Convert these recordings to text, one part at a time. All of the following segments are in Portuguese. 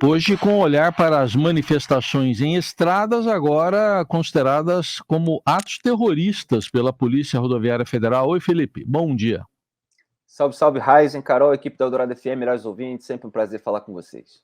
Hoje, com olhar para as manifestações em estradas, agora consideradas como atos terroristas pela Polícia Rodoviária Federal. Oi, Felipe, bom dia. Salve, salve, Ryzen, Carol, equipe da Eldorado FM, melhores ouvintes, sempre um prazer falar com vocês.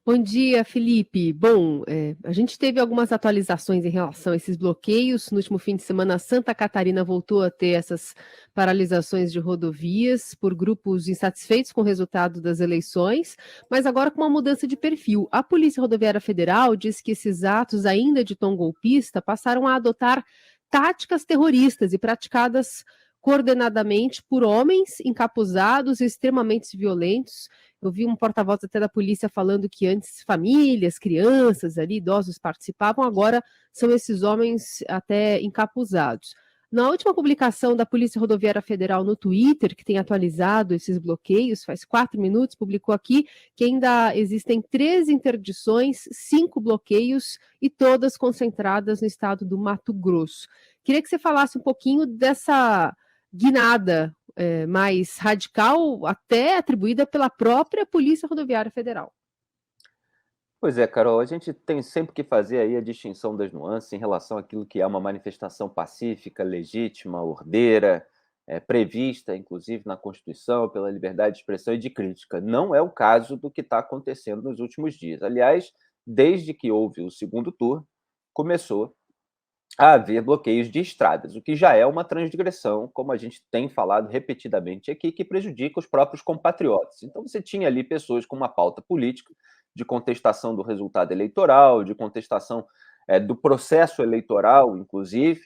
Bom dia, Felipe. Bom, a gente teve algumas atualizações em relação a esses bloqueios. No último fim de semana, Santa Catarina voltou a ter essas paralisações de rodovias por grupos insatisfeitos com o resultado das eleições, mas agora com uma mudança de perfil. A Polícia Rodoviária Federal diz que esses atos, ainda de tom golpista, passaram a adotar táticas terroristas e praticadas coordenadamente por homens encapuzados e extremamente violentos. Eu vi um porta-voz até da polícia falando que antes famílias, crianças ali, idosos participavam, agora são esses homens até encapuzados. Na última publicação da Polícia Rodoviária Federal no Twitter, que tem atualizado esses bloqueios, faz 4 minutos, publicou aqui que ainda existem 13 interdições, 5 bloqueios e todas concentradas no estado do Mato Grosso. Queria que você falasse um pouquinho dessa guinada mais radical, até atribuída pela própria Polícia Rodoviária Federal. Pois é, Carol, a gente tem sempre que fazer aí a distinção das nuances em relação àquilo que é uma manifestação pacífica, legítima, ordeira, prevista, inclusive, na Constituição, pela liberdade de expressão e de crítica. Não é o caso do que está acontecendo nos últimos dias. Aliás, desde que houve o segundo turno, começou a haver bloqueios de estradas, o que já é uma transgressão, como a gente tem falado repetidamente aqui, que prejudica os próprios compatriotas. Então, você tinha ali pessoas com uma pauta política, de contestação do resultado eleitoral, de contestação do processo eleitoral, inclusive,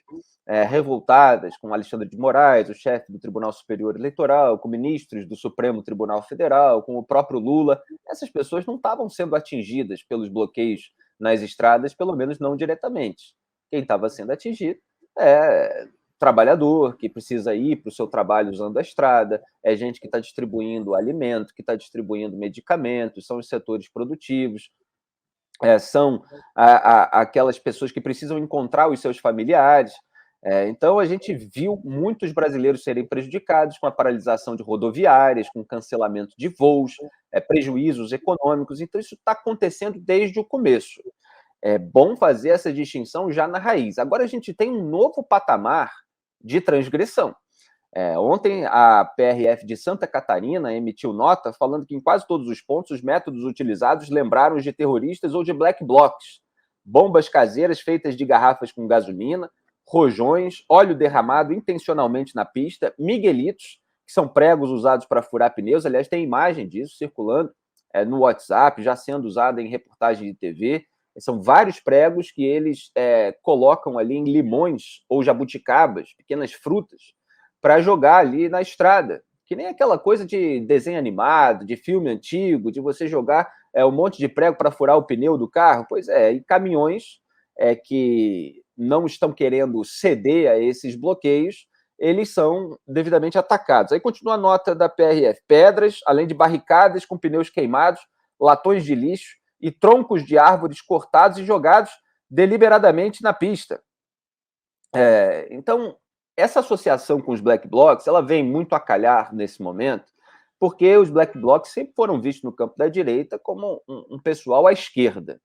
revoltadas com Alexandre de Moraes, o chefe do Tribunal Superior Eleitoral, com ministros do Supremo Tribunal Federal, com o próprio Lula. Essas pessoas não estavam sendo atingidas pelos bloqueios nas estradas, pelo menos não diretamente. Quem estava sendo atingido é trabalhador que precisa ir para o seu trabalho usando a estrada, é gente que está distribuindo alimento, que está distribuindo medicamentos, são os setores produtivos, são aquelas pessoas que precisam encontrar os seus familiares. Então, a gente viu muitos brasileiros serem prejudicados com a paralisação de rodoviárias, com cancelamento de voos, prejuízos econômicos. Então, isso está acontecendo desde o começo. É bom fazer essa distinção já na raiz. Agora a gente tem um novo patamar de transgressão. Ontem a PRF de Santa Catarina emitiu nota falando que em quase todos os pontos os métodos utilizados lembraram os de terroristas ou de black blocs. Bombas caseiras feitas de garrafas com gasolina, rojões, óleo derramado intencionalmente na pista, miguelitos, que são pregos usados para furar pneus. Aliás, tem imagem disso circulando no WhatsApp, já sendo usada em reportagem de TV. São vários pregos que eles colocam ali em limões ou jabuticabas, pequenas frutas, para jogar ali na estrada. Que nem aquela coisa de desenho animado, de filme antigo, de você jogar um monte de prego para furar o pneu do carro. Pois é, e caminhões que não estão querendo ceder a esses bloqueios, eles são devidamente atacados. Aí continua a nota da PRF. Pedras, além de barricadas com pneus queimados, latões de lixo, e troncos de árvores cortados e jogados deliberadamente na pista. Então, essa associação com os black blocs, ela vem muito a calhar nesse momento, porque os black blocs sempre foram vistos no campo da direita como um pessoal à esquerda,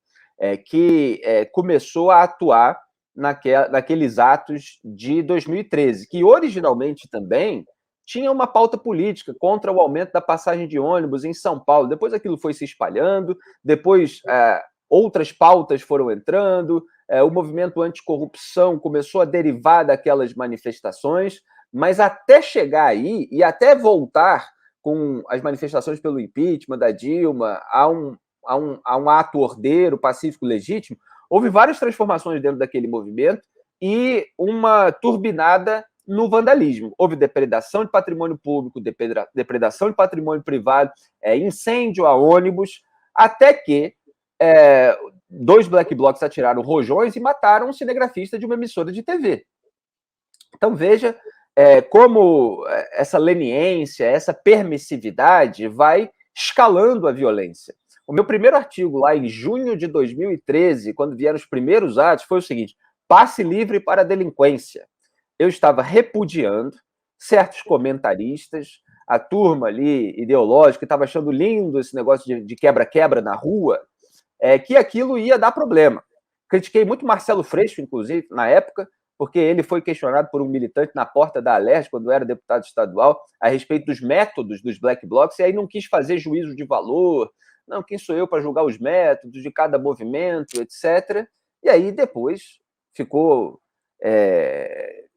que começou a atuar naqueles atos de 2013, que originalmente também tinha uma pauta política contra o aumento da passagem de ônibus em São Paulo. Depois aquilo foi se espalhando, depois outras pautas foram entrando, o movimento anticorrupção começou a derivar daquelas manifestações, mas até chegar aí e até voltar com as manifestações pelo impeachment da Dilma a um ato ordeiro, pacífico, legítimo, houve várias transformações dentro daquele movimento e uma turbinada no vandalismo. Houve depredação de patrimônio público, depredação de patrimônio privado, incêndio a ônibus, até que 2 black blocs atiraram rojões e mataram um cinegrafista de uma emissora de TV. Então, veja como essa leniência, essa permissividade vai escalando a violência. O meu primeiro artigo, lá em junho de 2013, quando vieram os primeiros atos, foi o seguinte: passe livre para a delinquência. Eu estava repudiando certos comentaristas, a turma ali ideológica que estava achando lindo esse negócio de quebra-quebra na rua, que aquilo ia dar problema. Critiquei muito Marcelo Freixo, inclusive, na época, porque ele foi questionado por um militante na porta da Alerj, quando era deputado estadual, a respeito dos métodos dos black blocs, e aí não quis fazer juízo de valor, não, quem sou eu para julgar os métodos de cada movimento, etc. E aí depois ficou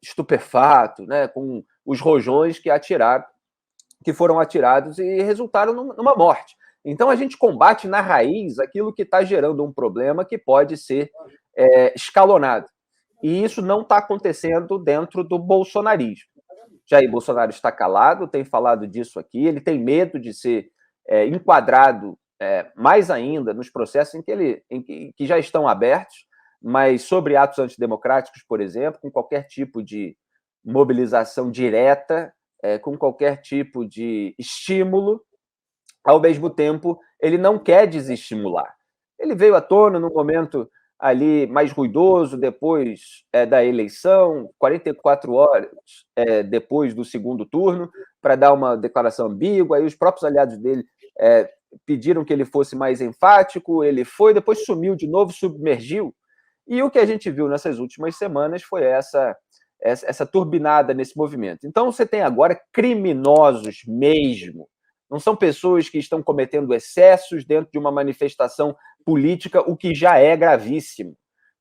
estupefato, né, com os rojões que foram atirados e resultaram numa morte. Então a gente combate na raiz aquilo que está gerando um problema que pode ser escalonado. E isso não está acontecendo dentro do bolsonarismo. Jair Bolsonaro está calado, tem falado disso aqui, ele tem medo de ser enquadrado mais ainda nos processos que já estão abertos, mas sobre atos antidemocráticos, por exemplo, com qualquer tipo de mobilização direta, com qualquer tipo de estímulo, ao mesmo tempo, ele não quer desestimular. Ele veio à tona num momento ali mais ruidoso, depois da eleição, 44 horas depois do segundo turno, para dar uma declaração ambígua, aí os próprios aliados dele pediram que ele fosse mais enfático, ele foi, depois sumiu de novo, submergiu, e o que a gente viu nessas últimas semanas foi essa turbinada nesse movimento. Então você tem agora criminosos mesmo, não são pessoas que estão cometendo excessos dentro de uma manifestação política, o que já é gravíssimo.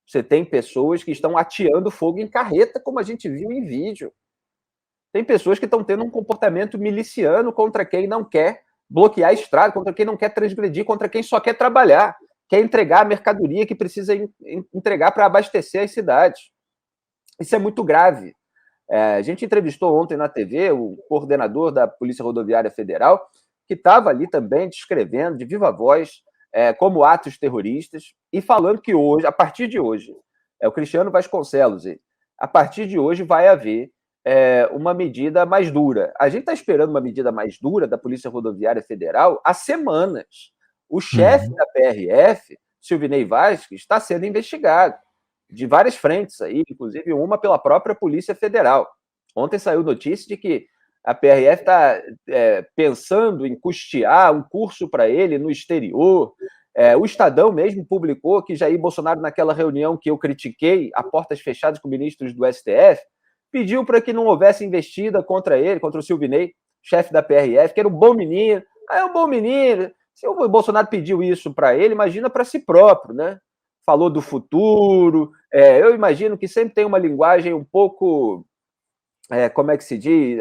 Você tem pessoas que estão ateando fogo em carreta, como a gente viu em vídeo. Tem pessoas que estão tendo um comportamento miliciano contra quem não quer bloquear a estrada, contra quem não quer transgredir, contra quem só quer trabalhar, quer entregar a mercadoria que precisa entregar para abastecer as cidades. Isso é muito grave. A gente entrevistou ontem na TV o coordenador da Polícia Rodoviária Federal, que estava ali também descrevendo de viva voz como atos terroristas e falando que hoje, a partir de hoje, o Cristiano Vasconcelos, a partir de hoje vai haver uma medida mais dura. A gente está esperando uma medida mais dura da Polícia Rodoviária Federal há semanas. O chefe da PRF, Silvinei Vasquez, está sendo investigado de várias frentes, aí, inclusive uma pela própria Polícia Federal. Ontem saiu notícia de que a PRF está pensando em custear um curso para ele no exterior. O Estadão mesmo publicou que Jair Bolsonaro, naquela reunião que eu critiquei, a portas fechadas com ministros do STF, pediu para que não houvesse investida contra ele, contra o Silvinei, chefe da PRF, que era um bom menino. É um bom menino. Se o Bolsonaro pediu isso para ele, imagina para si próprio, né? Falou do futuro. Eu imagino que sempre tem uma linguagem um pouco, como é que se diz?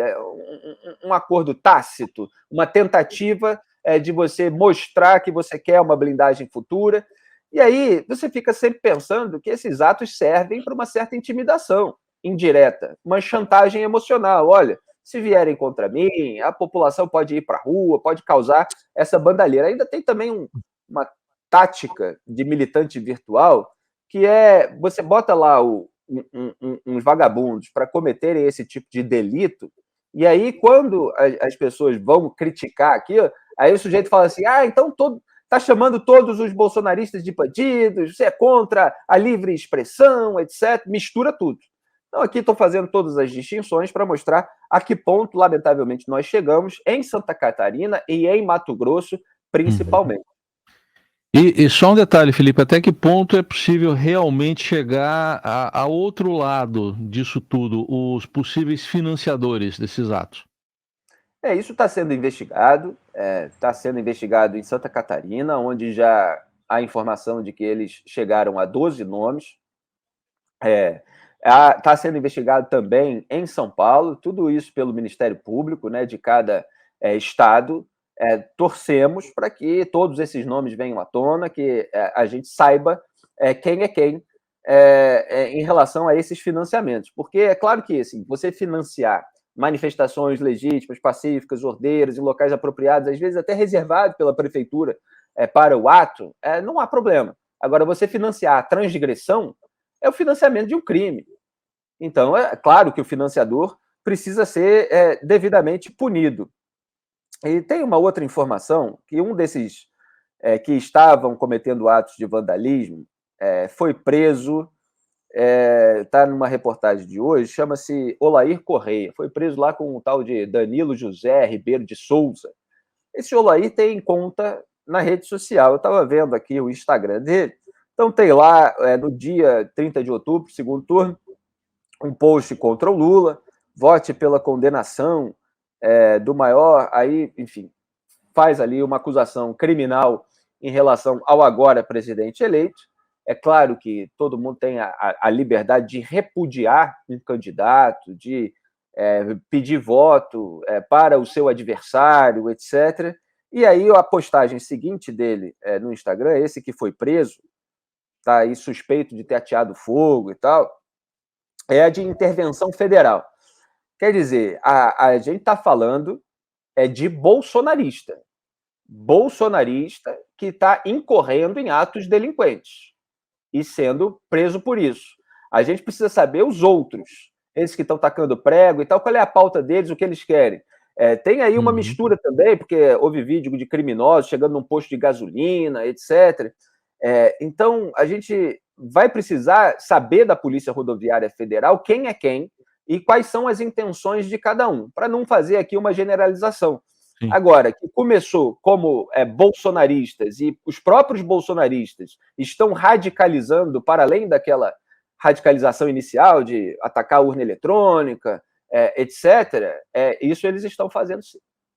Um acordo tácito, uma tentativa de você mostrar que você quer uma blindagem futura. E aí você fica sempre pensando que esses atos servem para uma certa intimidação indireta, uma chantagem emocional. Olha, se vierem contra mim, a população pode ir para a rua, pode causar essa bandalheira. Ainda tem também uma tática de militante virtual, que você bota lá uns vagabundos para cometerem esse tipo de delito, e aí quando as pessoas vão criticar aquilo, aí o sujeito fala assim, então está chamando todos os bolsonaristas de bandidos, você é contra a livre expressão, etc. Mistura tudo. Então aqui estou fazendo todas as distinções para mostrar a que ponto, lamentavelmente, nós chegamos em Santa Catarina e em Mato Grosso, principalmente. E só um detalhe, Felipe, até que ponto é possível realmente chegar a outro lado disso tudo, os possíveis financiadores desses atos? Isso está sendo investigado em Santa Catarina, onde já há informação de que eles chegaram a 12 nomes. Está sendo investigado também em São Paulo, tudo isso pelo Ministério Público, né, de cada estado. Torcemos para que todos esses nomes venham à tona, que a gente saiba quem é quem em relação a esses financiamentos. Porque é claro que assim, você financiar manifestações legítimas, pacíficas, ordeiras, em locais apropriados, às vezes até reservado pela prefeitura para o ato, não há problema. Agora, você financiar a transgressão é o financiamento de um crime. Então, é claro que o financiador precisa ser devidamente punido. E tem uma outra informação, que um desses que estavam cometendo atos de vandalismo foi preso está numa reportagem de hoje, chama-se Olair Correia. Foi preso lá com um tal de Danilo José Ribeiro de Souza. Esse Olair tem conta na rede social. Eu estava vendo aqui o Instagram dele. Então tem lá, no dia 30 de outubro, segundo turno, um post contra o Lula, vote pela condenação do maior, aí, enfim, faz ali uma acusação criminal em relação ao agora presidente eleito. É claro que todo mundo tem a liberdade de repudiar um candidato, de pedir voto para o seu adversário, etc. E aí a postagem seguinte dele no Instagram, esse que foi preso, tá aí suspeito de ter ateado fogo e tal, é a de intervenção federal. Quer dizer, a gente está falando de bolsonarista que está incorrendo em atos delinquentes e sendo preso por isso. A gente precisa saber os outros, esses que estão tacando prego e tal, qual é a pauta deles, o que eles querem. Tem aí uma mistura também, porque houve vídeo de criminosos chegando num posto de gasolina, etc. Então, a gente vai precisar saber da Polícia Rodoviária Federal quem é quem e quais são as intenções de cada um, para não fazer aqui uma generalização. Sim. Agora, que começou como bolsonaristas e os próprios bolsonaristas estão radicalizando para além daquela radicalização inicial de atacar a urna eletrônica, etc., isso eles estão fazendo sim.